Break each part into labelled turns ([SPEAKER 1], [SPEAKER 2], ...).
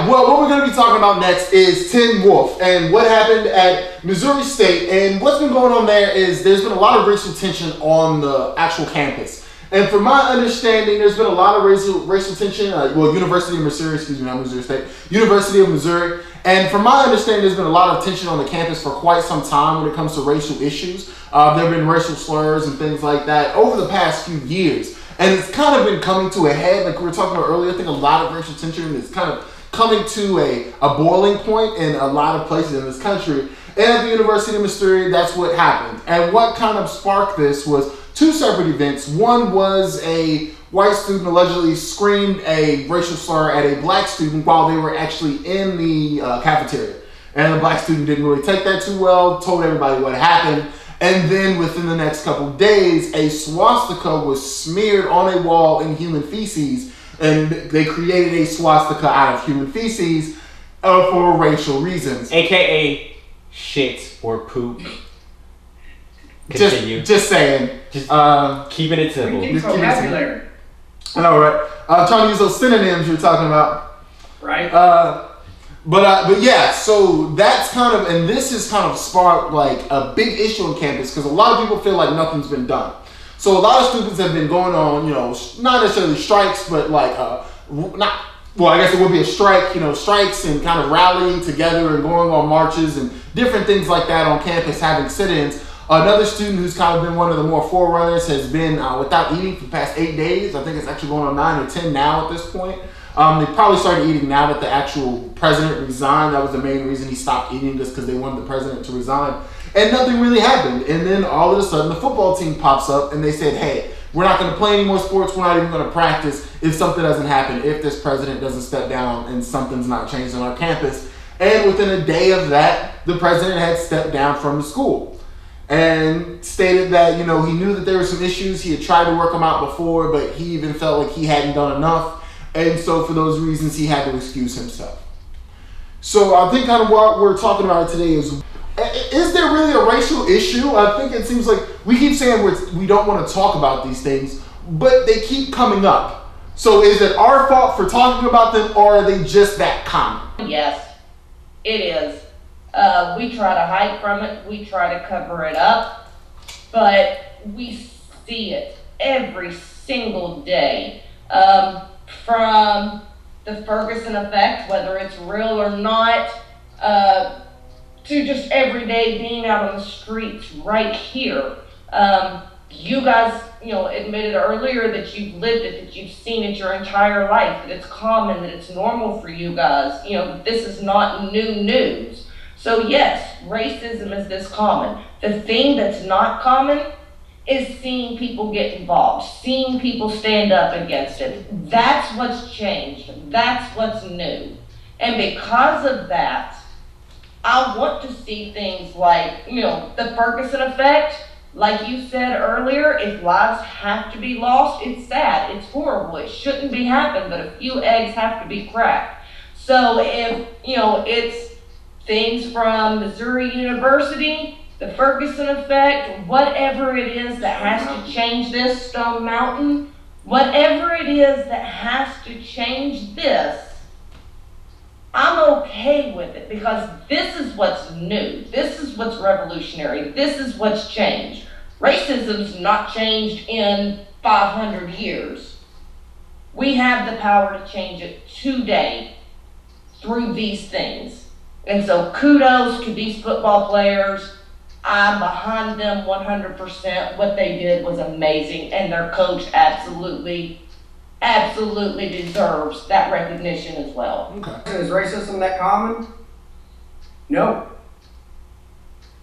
[SPEAKER 1] Yeah, well, what we're going to be talking about next is Tim Wolf and what happened at Missouri State. And what's been going on there is there's been a lot of racial tension on the actual campus. And from my understanding, there's been a lot of racial tension. University of Missouri, excuse me, not Missouri State. University of Missouri. And from my understanding, there's been a lot of tension on the campus for quite some time when it comes to racial issues. There have been racial slurs and things like that over the past few years. And it's kind of been coming to a head, like we were talking about earlier. I think a lot of racial tension is kind of coming to a boiling point in a lot of places in this country. And at the University of Missouri, that's what happened. And what kind of sparked this was two separate events. One was a white student allegedly screamed a racial slur at a black student while they were actually in the cafeteria. And the black student didn't really take that too well, told everybody what happened. And then within the next couple of days, a swastika was smeared on a wall in human feces, and they created a swastika out of human feces for racial reasons.
[SPEAKER 2] AKA shit or poop. Continue.
[SPEAKER 1] Just saying.
[SPEAKER 2] Just keeping it simple.
[SPEAKER 3] Vocabulary.
[SPEAKER 1] I know, right? I'm trying to use those synonyms you're talking about.
[SPEAKER 3] Right.
[SPEAKER 1] But yeah, so that's kind of, and this has kind of sparked like a big issue on campus because a lot of people feel like nothing's been done. So a lot of students have been going on, not necessarily strikes, but like I guess it would be a strike, strikes and kind of rallying together and going on marches and different things like that on campus, having sit-ins. Another student who's kind of been one of the more forerunners has been without eating for the past 8 days. I think it's actually going on 9 or 10 now at this point. They probably started eating now that the actual president resigned. That was the main reason he stopped eating, just because they wanted the president to resign. And nothing really happened. And then all of a sudden the football team pops up and they said, hey, we're not going to play any more sports. We're not even going to practice if something doesn't happen, if this president doesn't step down and something's not changed on our campus. And within a day of that, the president had stepped down from the school and stated that, he knew that there were some issues. He had tried to work them out before, but he even felt like he hadn't done enough. And so for those reasons, he had to excuse himself. So I think kind of what we're talking about today is there really a racial issue? I think it seems like we keep saying we don't want to talk about these things, but they keep coming up. So is it our fault for talking about them, or are they just that common?
[SPEAKER 4] Yes, it is. We try to hide from it. We try to cover it up, but we see it every single day. From the Ferguson effect, whether it's real or not, to just every day being out on the streets right here. You guys, admitted earlier that you've lived it, that you've seen it your entire life, that it's common, that it's normal for you guys. This is not new news. So yes, racism is this common. The thing that's not common is seeing people get involved, seeing people stand up against it. That's what's changed. That's what's new. And because of that, I want to see things like, the Ferguson effect. Like you said earlier, if lives have to be lost, it's sad, it's horrible, it shouldn't be happening, but a few eggs have to be cracked. So if, it's things from Missouri University, the Ferguson effect, whatever it is that has to change this, Stone Mountain, whatever it is that has to change this, I'm okay with it because this is what's new. This is what's revolutionary. This is what's changed. Racism's not changed in 500 years. We have the power to change it today through these things. And so kudos to these football players. I'm behind them 100%. What they did was amazing, and their coach absolutely deserves that recognition as well.
[SPEAKER 3] Okay. Is racism that common? No.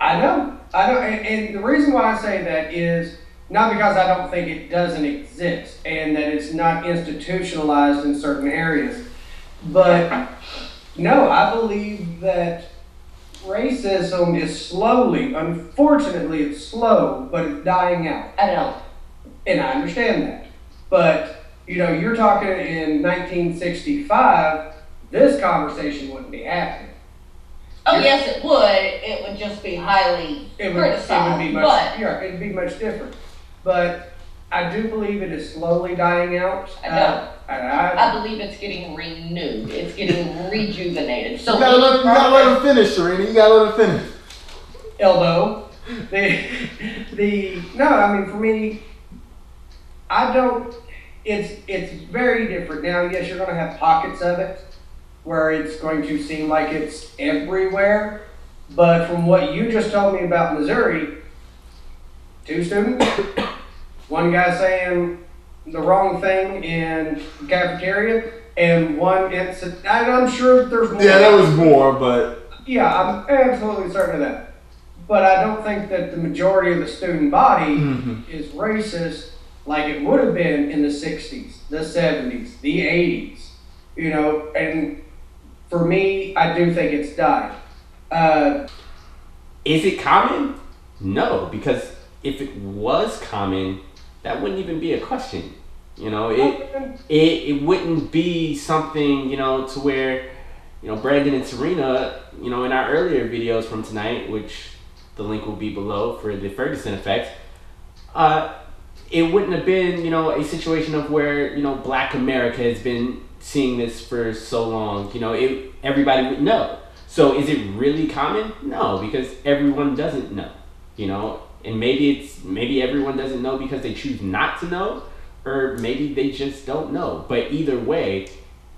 [SPEAKER 3] I know. And the reason why I say that is not because I don't think it doesn't exist and that it's not institutionalized in certain areas, but no, I believe that racism is slowly, unfortunately it's slow, but it's dying out.
[SPEAKER 4] I know.
[SPEAKER 3] And I understand that. But, you're talking in 1965, this conversation wouldn't be happening.
[SPEAKER 4] Oh, yes, it would. It would just be highly criticized.
[SPEAKER 3] It'd be much different. But I do believe it is slowly dying out.
[SPEAKER 4] I don't.
[SPEAKER 3] I
[SPEAKER 4] I believe it's getting renewed. It's getting rejuvenated. So
[SPEAKER 1] You gotta let him finish, Sirena. You gotta let him finish.
[SPEAKER 3] elbow. No, I mean, for me, I don't. It's very different now. Yes, you're going to have pockets of it where it's going to seem like it's everywhere. But from what you just told me about Missouri, 2 students, one guy saying the wrong thing in the cafeteria, and one incident. I'm sure there's more.
[SPEAKER 1] Yeah, there was more, but
[SPEAKER 3] Yeah, I'm absolutely certain of that. But I don't think that the majority of the student body is racist like it would have been in the 60s, the 70s, the 80s. You know, and for me, I do think it's died.
[SPEAKER 2] Is it common? No, because if it was common, that wouldn't even be a question. You know, it wouldn't be something, you know, to where, you know, Brandon and Sirena, you know, in our earlier videos from tonight, which the link will be below for the Ferguson effect, it wouldn't have been, you know, a situation of where, you know, Black America has been seeing this for so long. You know, everybody would know. So is it really common? No, because everyone doesn't know, you know, and maybe everyone doesn't know because they choose not to know, or maybe they just don't know. But either way,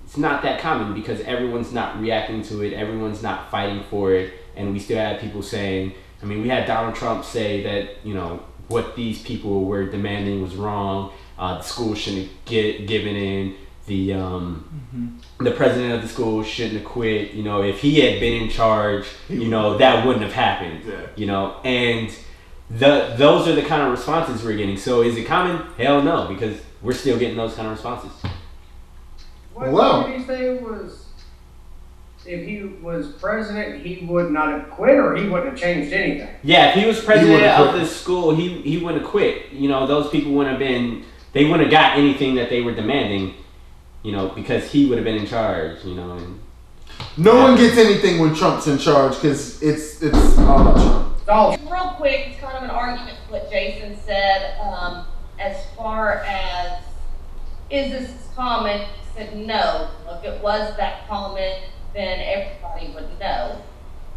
[SPEAKER 2] it's not that common because everyone's not reacting to it, everyone's not fighting for it, and we still have people saying, I mean, we had Donald Trump say that, you know, what these people were demanding was wrong, the school shouldn't have given in, the president of the school shouldn't have quit, you know, if he had been in charge, you know, that wouldn't have happened, you know, and those are the kind of responses we're getting. So is it common? Hell no, because we're still getting those kind of responses.
[SPEAKER 3] What did he say was, if he was president, he would not have quit, or he wouldn't have changed anything?
[SPEAKER 2] Yeah, if he was president of the school, he wouldn't have quit. You know, those people wouldn't have got anything that they were demanding, you know, because he would have been in charge, you know. And
[SPEAKER 1] no one gets anything when Trump's in charge because it's all about Trump.
[SPEAKER 4] Real quick, it's kind of an argument to what Jaysin said, as far as, is this common? He said no. If it was that common, then everybody would know.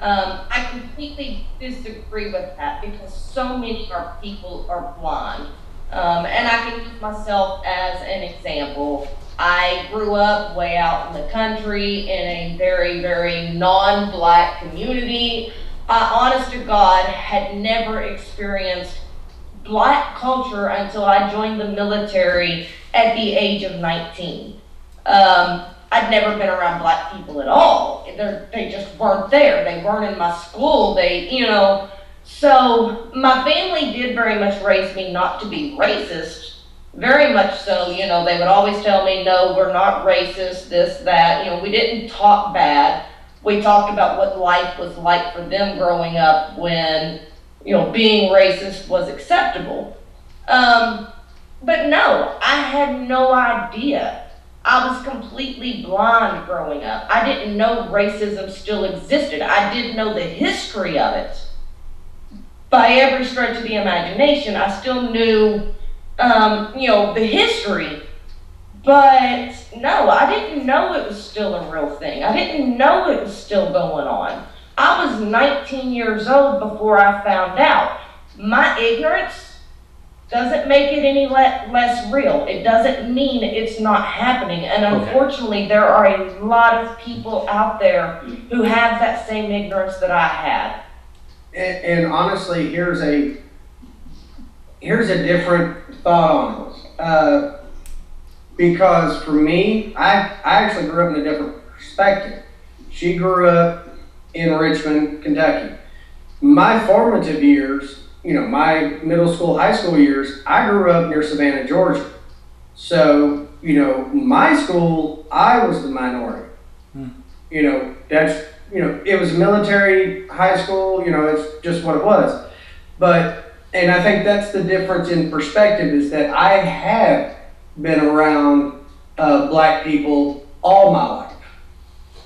[SPEAKER 4] I completely disagree with that because so many of our people are blind. And I can use myself as an example. I grew up way out in the country in a very, very non-Black community. I, honest to God, had never experienced Black culture until I joined the military at the age of 19. I'd never been around Black people at all. They just weren't there. They weren't in my school. You know. So my family did very much raise me not to be racist. Very much so. You know, they would always tell me, no, we're not racist, this, that. You know, we didn't talk bad. We talked about what life was like for them growing up when, you know, being racist was acceptable. But no, I had no idea. I was completely blind growing up. I didn't know racism still existed. I didn't know the history of it. By every stretch of the imagination, I still knew, you know, the history. But no, I didn't know it was still a real thing. I didn't know it was still going on. I was 19 years old before I found out. My ignorance doesn't make it any less real. It doesn't mean it's not happening. And unfortunately, there are a lot of people out there who have that same ignorance that I had.
[SPEAKER 3] And honestly, here's a different thought on this. Because for me, I actually grew up in a different perspective. She grew up in Richmond, Kentucky. My formative years, you know, my middle school, high school years, I grew up near Savannah, Georgia. So, you know, my school, I was the minority. You know, it was a military high school, you know, it's just what it was. And I think that's the difference in perspective, is that I have been around Black people all my life.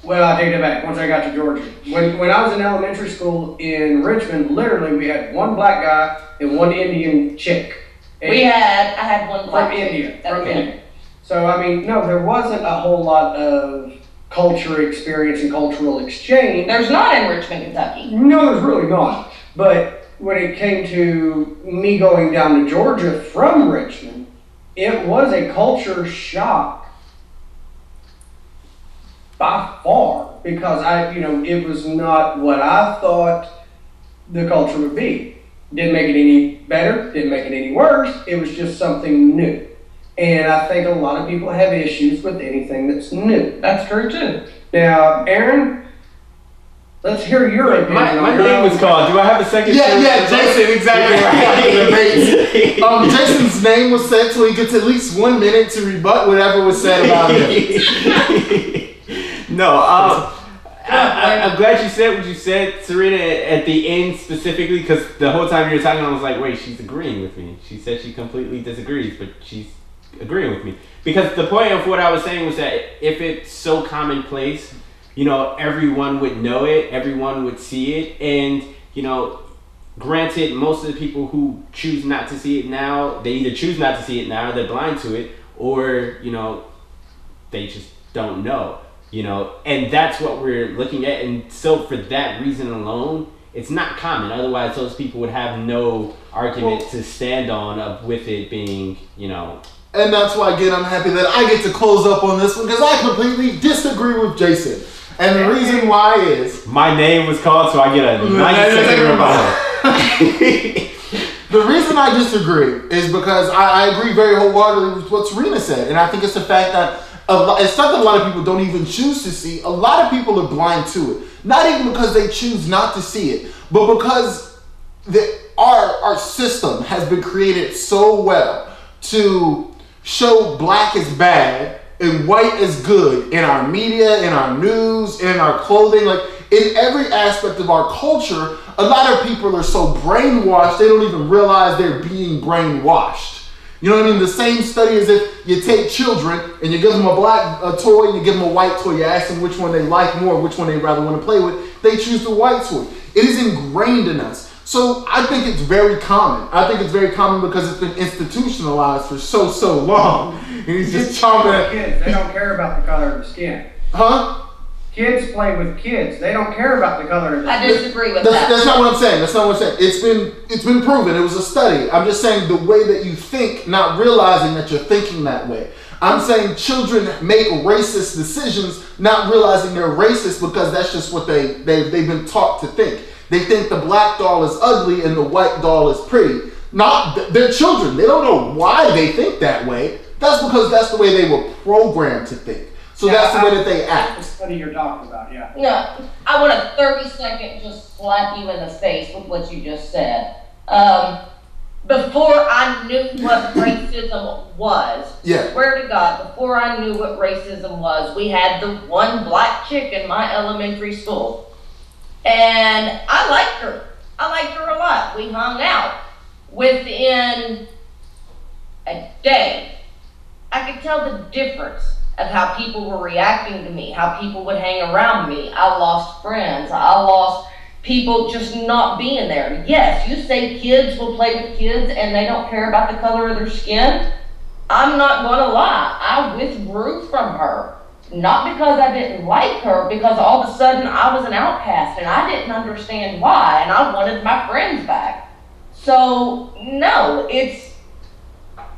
[SPEAKER 3] Well, I take that back. Once I got to Georgia, when I was in elementary school in Richmond, literally we had one Black guy and one Indian chick, And
[SPEAKER 4] I had one
[SPEAKER 3] from
[SPEAKER 4] black
[SPEAKER 3] India,
[SPEAKER 4] chick.
[SPEAKER 3] from India. So, I mean, no, there wasn't a whole lot of culture experience and cultural exchange.
[SPEAKER 4] There's not in Richmond, Kentucky.
[SPEAKER 3] No, there's really not. But when it came to me going down to Georgia from Richmond, it was a culture shock by far, because it was not what I thought the culture would be. Didn't make it any better, didn't make it any worse. It was just something new. And I think a lot of people have issues with anything that's new.
[SPEAKER 4] That's true too.
[SPEAKER 3] Now, Aaron, let's hear your opinion.
[SPEAKER 2] My name was called. Do I have a second?
[SPEAKER 1] Yeah, Jaysin, exactly right. Jason's name was said, so he gets at least 1 minute to rebut whatever was said about him.
[SPEAKER 2] No, I'm glad you said what you said, Sirena, at the end specifically, because the whole time you were talking, I was like, wait, she's agreeing with me. She said she completely disagrees, but she's agreeing with me. Because the point of what I was saying was that if it's so commonplace, everyone would know it, everyone would see it, and, granted, most of the people who choose not to see it now, they either choose not to see it now, they're blind to it, or, they just don't know. And that's what we're looking at. And so for that reason alone, it's not common. Otherwise, those people would have no argument to stand on with it being,
[SPEAKER 1] And that's why, again, I'm happy that I get to close up on this one, because I completely disagree with Jaysin. And the reason why is...
[SPEAKER 2] My name was called, so I get a 90-second rebuttal.
[SPEAKER 1] The reason I disagree is because I agree very wholeheartedly with what Sirena said. And I think it's the fact that it's not that a lot of people don't even choose to see. A lot of people are blind to it. Not even because they choose not to see it, but because our system has been created so well to show black as bad and white as good in our media, in our news, in our clothing. Like, in every aspect of our culture, a lot of people are so brainwashed, they don't even realize they're being brainwashed. You know what I mean? The same study as if you take children and you give them a toy and you give them a white toy. You ask them which one they like more, which one they rather want to play with. They choose the white toy. It is ingrained in us. So I think it's very common. I think it's very common because it's been institutionalized for so long. And he's just chomping at
[SPEAKER 3] kids. They don't care about the color of the skin.
[SPEAKER 1] Huh?
[SPEAKER 3] Kids play with kids. They don't care about the color of the skin.
[SPEAKER 4] I disagree with that.
[SPEAKER 1] That's not what I'm saying. That's not what I'm saying. It's been proven. It was a study. I'm just saying the way that you think, not realizing that you're thinking that way. I'm saying children make racist decisions, not realizing they're racist because that's just what they've been taught to think. They think the black doll is ugly and the white doll is pretty. They're children. They don't know why they think that way. That's because that's the way they were programmed to think. So that's the way that they act.
[SPEAKER 3] That's what you're talking about, yeah.
[SPEAKER 4] No, I want a 30-second just slap you in the face with what you just said. Before I knew what racism was, swear to God, before I knew what racism was, we had the one black chick in my elementary school. And I liked her. I liked her a lot. We hung out. Within a day, I could tell the difference of how people were reacting to me, how people would hang around me. I lost friends. I lost people just not being there. Yes, you say kids will play with kids and they don't care about the color of their skin. I'm not gonna lie. I withdrew from her. Not because I didn't like her, because all of a sudden I was an outcast and I didn't understand why, and I wanted my friends back. So, no, it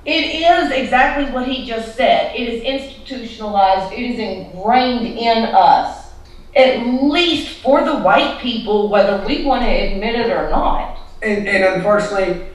[SPEAKER 4] is exactly what he just said. It is institutionalized. It is ingrained in us, at least for the white people, whether we want to admit it or not.
[SPEAKER 3] And unfortunately,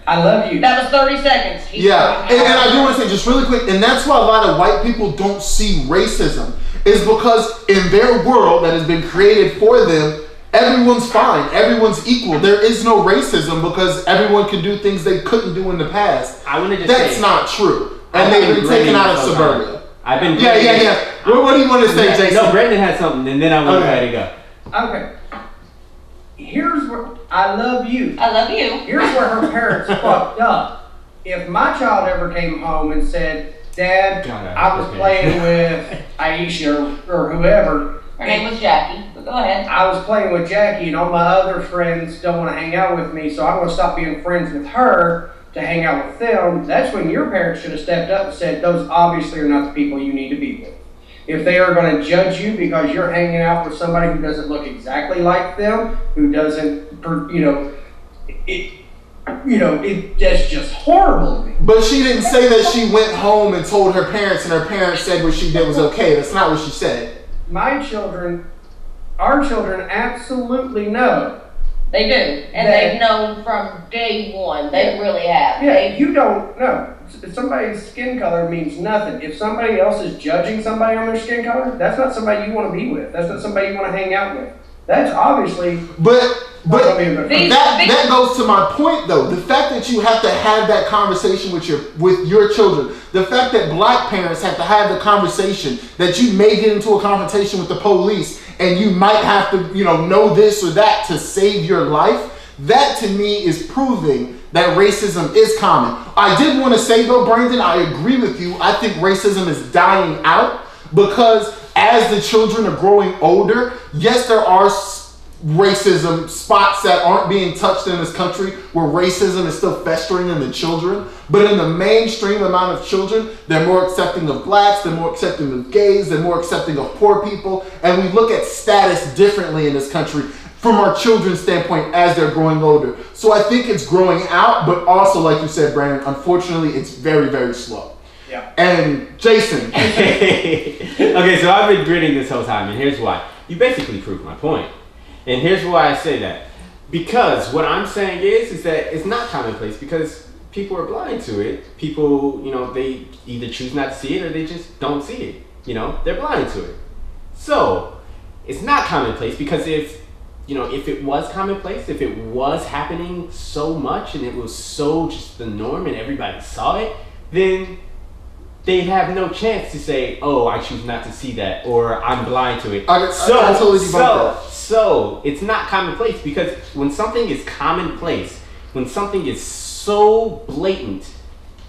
[SPEAKER 3] I love you.
[SPEAKER 4] That was 30 seconds.
[SPEAKER 1] And I do want to say just really quick, and that's why a lot of white people don't see racism, is because in their world that has been created for them, everyone's fine. Everyone's equal. There is no racism because everyone can do things they couldn't do in the past.
[SPEAKER 2] I want to just
[SPEAKER 1] That's
[SPEAKER 2] say,
[SPEAKER 1] not true. And they've been taken out of suburbia.
[SPEAKER 2] I've been
[SPEAKER 1] What do you want to say, Jaysin?
[SPEAKER 2] No, Brandon had something, and then I want to let it go.
[SPEAKER 3] Okay. Here's where I love you.
[SPEAKER 4] I love you.
[SPEAKER 3] Here's where her parents fucked up. If my child ever came home and said, Dad, I was playing with Aisha or whoever.
[SPEAKER 4] Her name was Jackie, but go ahead.
[SPEAKER 3] I was playing with Jackie and all my other friends don't want to hang out with me, so I'm going to stop being friends with her. to hang out with them, that's when your parents should have stepped up and said, those obviously are not the people you need to be with. If they are going to judge you because you're hanging out with somebody who doesn't look exactly like them, who doesn't, that's just horrible to me.
[SPEAKER 1] But she didn't say that she went home and told her parents, and her parents said what she did was okay. That's not what she said.
[SPEAKER 3] Our children absolutely know.
[SPEAKER 4] They do, and they've known from day one. They really have.
[SPEAKER 3] Yeah, you don't know. Somebody's skin color means nothing. If somebody else is judging somebody on their skin color, that's not somebody you want to be with. That's not somebody you want to hang out with. That's obviously.
[SPEAKER 1] But that goes to my point, though. The fact that you have to have that conversation with your children, the fact that black parents have to have the conversation that you may get into a confrontation with the police and you might have to, know this or that to save your life. That to me is proving that racism is common. I did want to say though, Brandon, I agree with you. I think racism is dying out because as the children are growing older, yes, there are racism spots that aren't being touched in this country where racism is still festering in the children. But in the mainstream amount of children, they're more accepting of blacks, they're more accepting of gays, they're more accepting of poor people. And we look at status differently in this country from our children's standpoint as they're growing older. So I think it's growing out, but also, like you said, Brandon, unfortunately, it's very, very slow.
[SPEAKER 3] Yeah.
[SPEAKER 1] And Jaysin.
[SPEAKER 2] Okay, so I've been grinning this whole time, and here's why. You basically proved my point. And here's why I say that. Because what I'm saying is that it's not commonplace because people are blind to it. People, they either choose not to see it or they just don't see it. They're blind to it. So it's not commonplace because if it was commonplace, if it was happening so much and it was so just the norm and everybody saw it, then they have no chance to say, oh, I choose not to see that, or I'm blind to it. So it's not commonplace because when something is commonplace, when something is so blatant,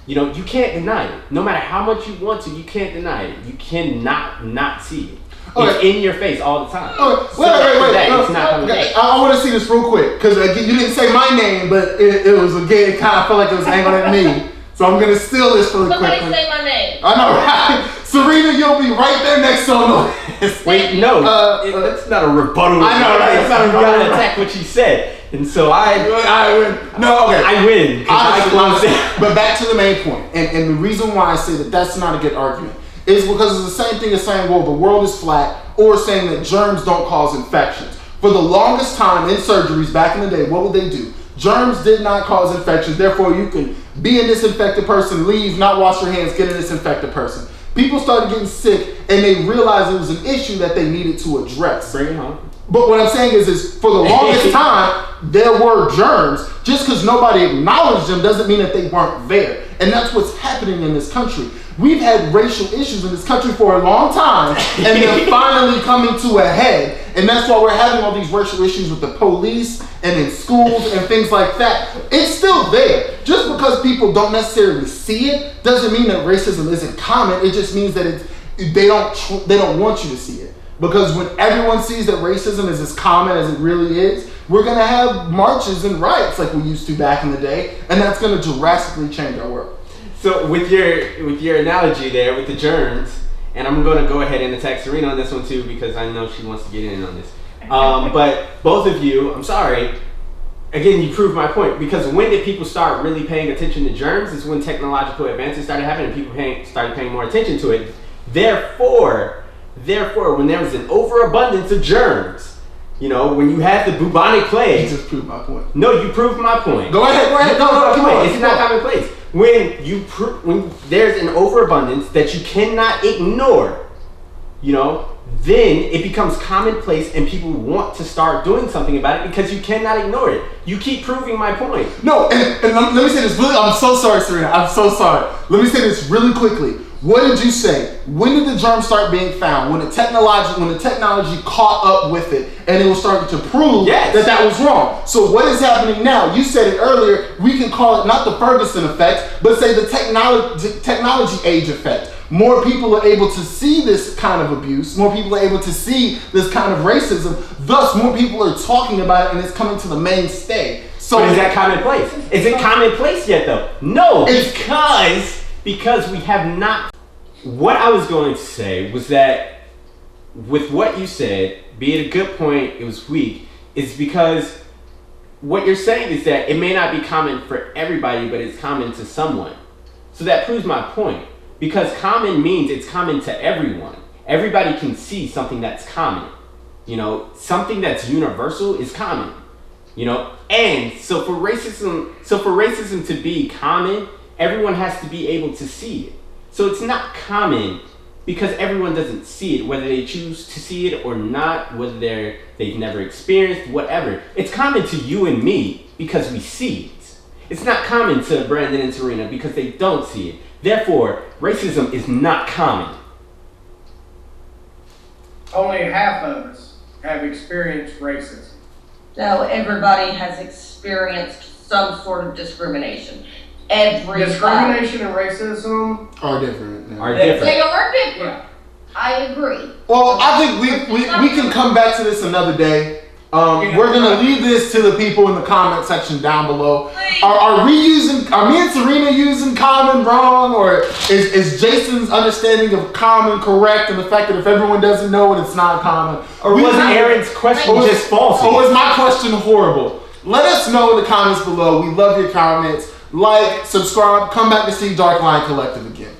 [SPEAKER 2] you can't deny it. No matter how much you want to, you can't deny it. You cannot not see it. It's in your face all the time.
[SPEAKER 1] Wait.
[SPEAKER 2] It's not commonplace.
[SPEAKER 1] I want to see this real quick because you didn't say my name, but it was again. It kind of felt like it was angling at me. So I'm gonna steal this really quickly.
[SPEAKER 4] Somebody say my name.
[SPEAKER 1] I know, right? Serena, you'll be right there next on the list.
[SPEAKER 2] Wait, no, that's not a rebuttal.
[SPEAKER 1] I know, right? It's not a
[SPEAKER 2] You
[SPEAKER 1] rebuttal.
[SPEAKER 2] gotta attack what she said, and so I
[SPEAKER 1] win. No, okay.
[SPEAKER 2] I win.
[SPEAKER 1] Honestly, but back to the main point, and the reason why I say that that's not a good argument is because it's the same thing as saying, well, the world is flat, or saying that germs don't cause infections. For the longest time in surgeries back in the day, what would they do? Germs did not cause infections, therefore you can be a disinfected person, leave, not wash your hands, get a disinfected person. People started getting sick and they realized it was an issue that they needed to address.
[SPEAKER 2] Bring it home.
[SPEAKER 1] But what I'm saying is for the longest time, there were germs. Just because nobody acknowledged them doesn't mean that they weren't there. And that's what's happening in this country. We've had racial issues in this country for a long time, and they're finally coming to a head. And that's why we're having all these racial issues with the police and in schools and things like that. It's still there. Just because people don't necessarily see it doesn't mean that racism isn't common. It just means that they don't want you to see it. Because when everyone sees that racism is as common as it really is, we're going to have marches and riots like we used to back in the day, and that's going to drastically change our world.
[SPEAKER 2] So with your analogy there with the germs, and I'm going to go ahead and attack Sirena on this one too because I know she wants to get in on this. But both of you, I'm sorry, again, you proved my point because when did people start really paying attention to germs is when technological advances started happening and people started paying more attention to it. Therefore, when there was an overabundance of germs, when you had the bubonic plague.
[SPEAKER 1] You just proved my point.
[SPEAKER 2] No, you proved my point.
[SPEAKER 1] Go ahead.
[SPEAKER 2] It's not commonplace. When there's an overabundance that you cannot ignore, then it becomes commonplace and people want to start doing something about it because you cannot ignore it. You keep proving my point.
[SPEAKER 1] No, and let me say this really, I'm so sorry, Serena. I'm so sorry. Let me say this really quickly. What did you say? When did the germs start being found? When the technology caught up with it and it was starting to prove that was wrong. So what is happening now? You said it earlier, we can call it not the Ferguson effect, but say the technology age effect. More people are able to see this kind of abuse. More people are able to see this kind of racism. Thus, more people are talking about it and it's coming to the mainstay. So
[SPEAKER 2] but is that commonplace? Is it commonplace yet though? No, because we have not. What I was going to say was that with what you said, be it a good point, it was weak, is because what you're saying is that it may not be common for everybody, but it's common to someone. So that proves my point. Because common means it's common to everyone. Everybody can see something that's common. You know, something that's universal is common. You know, and so for racism to be common, everyone has to be able to see it. So it's not common because everyone doesn't see it, whether they choose to see it or not, whether they've never experienced, whatever. It's common to you and me because we see it. It's not common to Brandon and Sirena because they don't see it. Therefore, racism is not common.
[SPEAKER 3] Only half of us have experienced racism.
[SPEAKER 4] No, everybody has experienced some sort of discrimination. Everybody.
[SPEAKER 3] Discrimination and racism
[SPEAKER 1] are different. Yeah.
[SPEAKER 2] Are different.
[SPEAKER 4] They are different.
[SPEAKER 3] Yeah.
[SPEAKER 4] I agree.
[SPEAKER 1] Well, I think we can come back to this another day. We're gonna leave this to the people in the comment section down below. Are me and Sirena using common wrong, or is Jaysin's understanding of common correct, and the fact that if everyone doesn't know it, it's not common?
[SPEAKER 2] Or was Aaron's question just false?
[SPEAKER 1] Or was my question horrible? Let us know in the comments below. We love your comments. Like, subscribe, come back to see DarkLion Collective again.